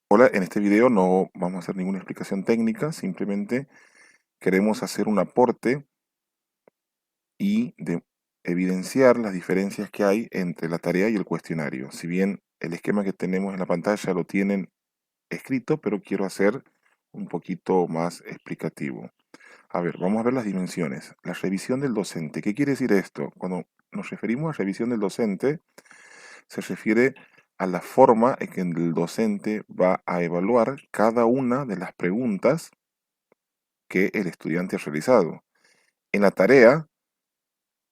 Hola, en este video no vamos a hacer ninguna explicación técnica, simplemente queremos hacer un aporte y evidenciar las diferencias que hay entre la tarea y el cuestionario. Si bien el esquema que tenemos en la pantalla lo tienen escrito, pero quiero hacer un poquito más explicativo. A ver, vamos a ver las dimensiones. La revisión del docente. ¿Qué quiere decir esto? Cuando nos referimos a revisión del docente, se refiere a la forma en que el docente va a evaluar cada una de las preguntas que el estudiante ha realizado. En la tarea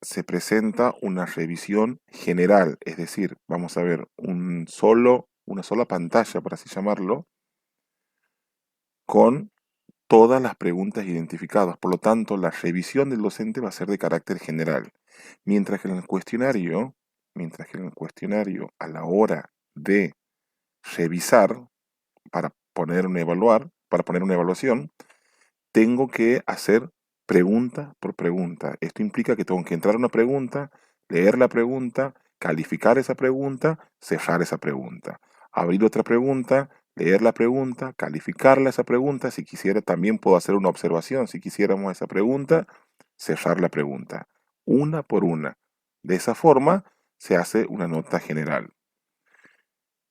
se presenta una revisión general, es decir, vamos a ver una sola pantalla, por así llamarlo, con todas las preguntas identificadas. Por lo tanto, la revisión del docente va a ser de carácter general. Mientras que en el cuestionario, a la hora de revisar para poner una evaluación, tengo que hacer pregunta por pregunta. Esto implica que tengo que entrar a una pregunta, leer la pregunta, calificar esa pregunta, cerrar esa pregunta. Abrir otra pregunta, leer la pregunta, calificarla esa pregunta. Si quisiera, también puedo hacer una observación. Si quisiéramos esa pregunta, cerrar la pregunta. Una por una. De esa forma se hace una nota general.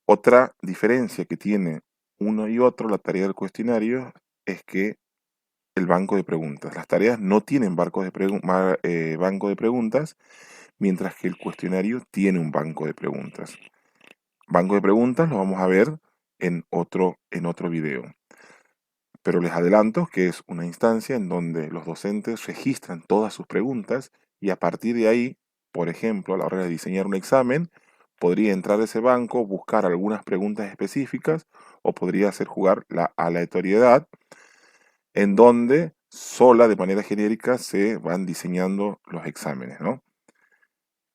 Otra diferencia que tiene uno y otro, la tarea del cuestionario, es que el banco de preguntas. Las tareas no tienen banco de preguntas, mientras que el cuestionario tiene un banco de preguntas. Banco de preguntas lo vamos a ver en otro video. Pero les adelanto que es una instancia en donde los docentes registran todas sus preguntas y a partir de ahí, por ejemplo, a la hora de diseñar un examen, podría entrar a ese banco, buscar algunas preguntas específicas o podría hacer jugar la aleatoriedad en donde sola, de manera genérica, se van diseñando los exámenes, ¿no?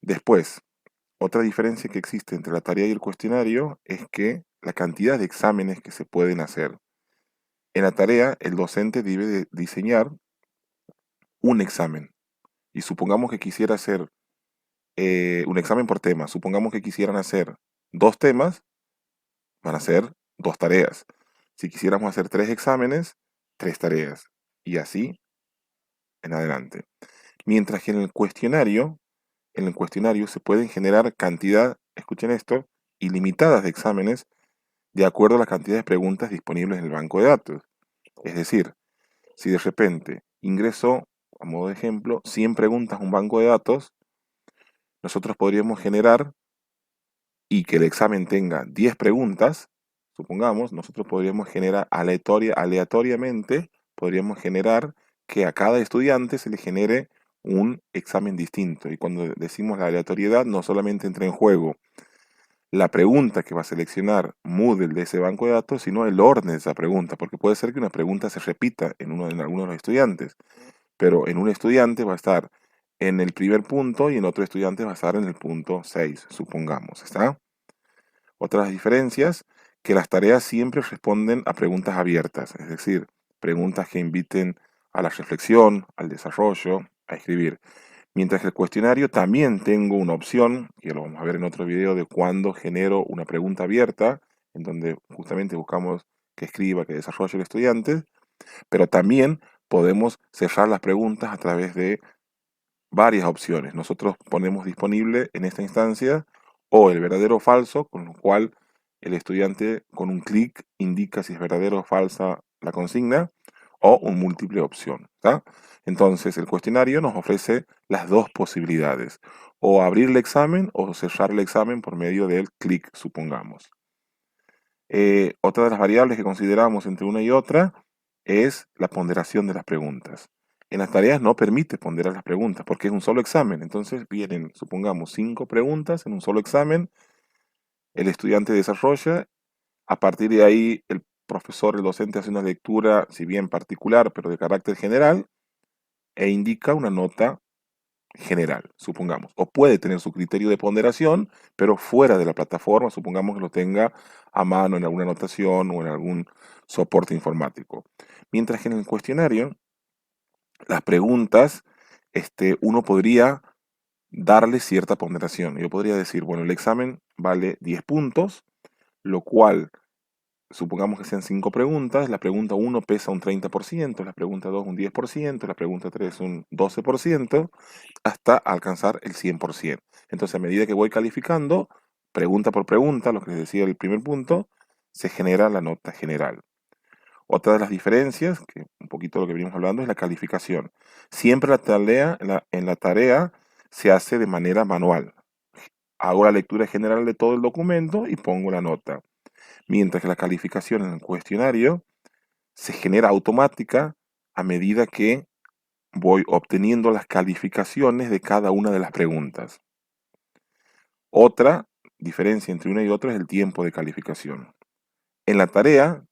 Después, otra diferencia que existe entre la tarea y el cuestionario es que la cantidad de exámenes que se pueden hacer. En la tarea, el docente debe de diseñar un examen. Y supongamos que quisiera hacer un examen por tema. Supongamos que quisieran hacer dos temas, van a ser dos tareas. Si quisiéramos hacer tres exámenes, tres tareas. Y así en adelante. Mientras que en el cuestionario se pueden generar cantidad, escuchen esto, ilimitadas de exámenes de acuerdo a la cantidad de preguntas disponibles en el banco de datos. Es decir, si de repente ingreso, a modo de ejemplo, 100 preguntas a un banco de datos, nosotros podríamos generar y que el examen tenga 10 preguntas, supongamos, nosotros podríamos generar aleatoriamente, podríamos generar que a cada estudiante se le genere un examen distinto. Y cuando decimos la aleatoriedad, no solamente entra en juego la pregunta que va a seleccionar Moodle de ese banco de datos, sino el orden de esa pregunta, porque puede ser que una pregunta se repita en alguno de los estudiantes, pero en un estudiante va a estar en el primer punto y en otro estudiante va a estar en el punto 6, supongamos, ¿está? Otras diferencias, que las tareas siempre responden a preguntas abiertas, es decir, preguntas que inviten a la reflexión, al desarrollo, a escribir. Mientras que el cuestionario también tengo una opción, que lo vamos a ver en otro video, de cuando genero una pregunta abierta, en donde justamente buscamos que escriba, que desarrolle el estudiante, pero también podemos cerrar las preguntas a través de varias opciones. Nosotros ponemos disponible en esta instancia o el verdadero o falso, con lo cual el estudiante con un clic indica si es verdadero o falsa la consigna, o un múltiple opción. ¿Tá? Entonces el cuestionario nos ofrece las dos posibilidades, o abrir el examen o cerrar el examen por medio del clic, supongamos. Otra de las variables que consideramos entre una y otra es la ponderación de las preguntas. En las tareas no permite ponderar las preguntas porque es un solo examen. Entonces vienen, supongamos, 5 preguntas en un solo examen. El estudiante desarrolla. A partir de ahí, el profesor, el docente hace una lectura, si bien particular, pero de carácter general, e indica una nota general, supongamos. O puede tener su criterio de ponderación, pero fuera de la plataforma, supongamos que lo tenga a mano en alguna anotación o en algún soporte informático. Mientras que en el cuestionario, las preguntas, uno podría darle cierta ponderación. Yo podría decir, bueno, el examen vale 10 puntos, lo cual supongamos que sean 5 preguntas, la pregunta 1 pesa un 30%, la pregunta 2 un 10%, la pregunta 3 un 12%, hasta alcanzar el 100%. Entonces, a medida que voy calificando, pregunta por pregunta, lo que les decía el primer punto, se genera la nota general. Otra de las diferencias, que un poquito lo que venimos hablando, es la calificación. Siempre en la tarea se hace de manera manual. Hago la lectura general de todo el documento y pongo la nota. Mientras que la calificación en el cuestionario se genera automática a medida que voy obteniendo las calificaciones de cada una de las preguntas. Otra diferencia entre una y otra es el tiempo de calificación. En la tarea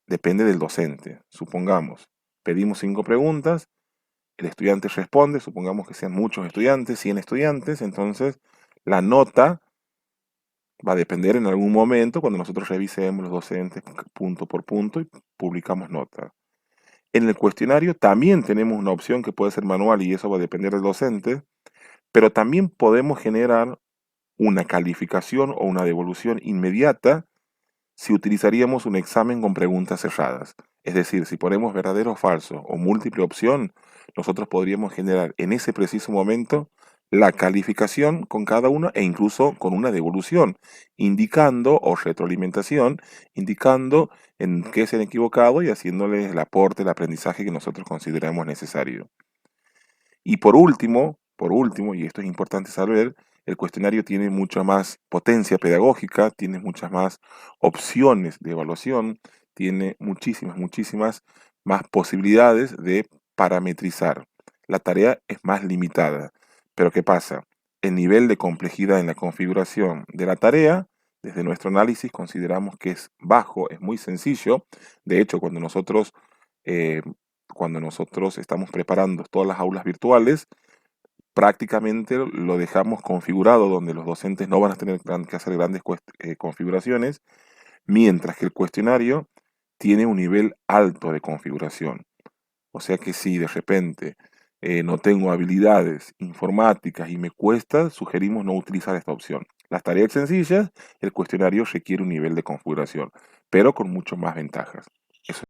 depende del docente. Supongamos, pedimos 5 preguntas, el estudiante responde, supongamos que sean muchos estudiantes, 100 estudiantes, entonces la nota va a depender en algún momento cuando nosotros revisemos los docentes punto por punto y publicamos nota. En el cuestionario también tenemos una opción que puede ser manual y eso va a depender del docente, pero también podemos generar una calificación o una devolución inmediata si utilizaríamos un examen con preguntas cerradas. Es decir, si ponemos verdadero o falso o múltiple opción, nosotros podríamos generar en ese preciso momento la calificación con cada uno e incluso con una devolución, indicando, o retroalimentación, indicando en qué se han equivocado y haciéndoles el aporte, el aprendizaje que nosotros consideramos necesario. Y por último, y esto es importante saber, el cuestionario tiene mucha más potencia pedagógica, tiene muchas más opciones de evaluación, tiene muchísimas más posibilidades de parametrizar. La tarea es más limitada. Pero ¿qué pasa? El nivel de complejidad en la configuración de la tarea, desde nuestro análisis consideramos que es bajo, es muy sencillo. De hecho, eh, cuando nosotros estamos preparando todas las aulas virtuales, prácticamente lo dejamos configurado donde los docentes no van a tener que hacer grandes configuraciones, mientras que el cuestionario tiene un nivel alto de configuración. O sea que si de repente no tengo habilidades informáticas y me cuesta, sugerimos no utilizar esta opción. Las tareas sencillas, el cuestionario requiere un nivel de configuración, pero con mucho más ventajas. Eso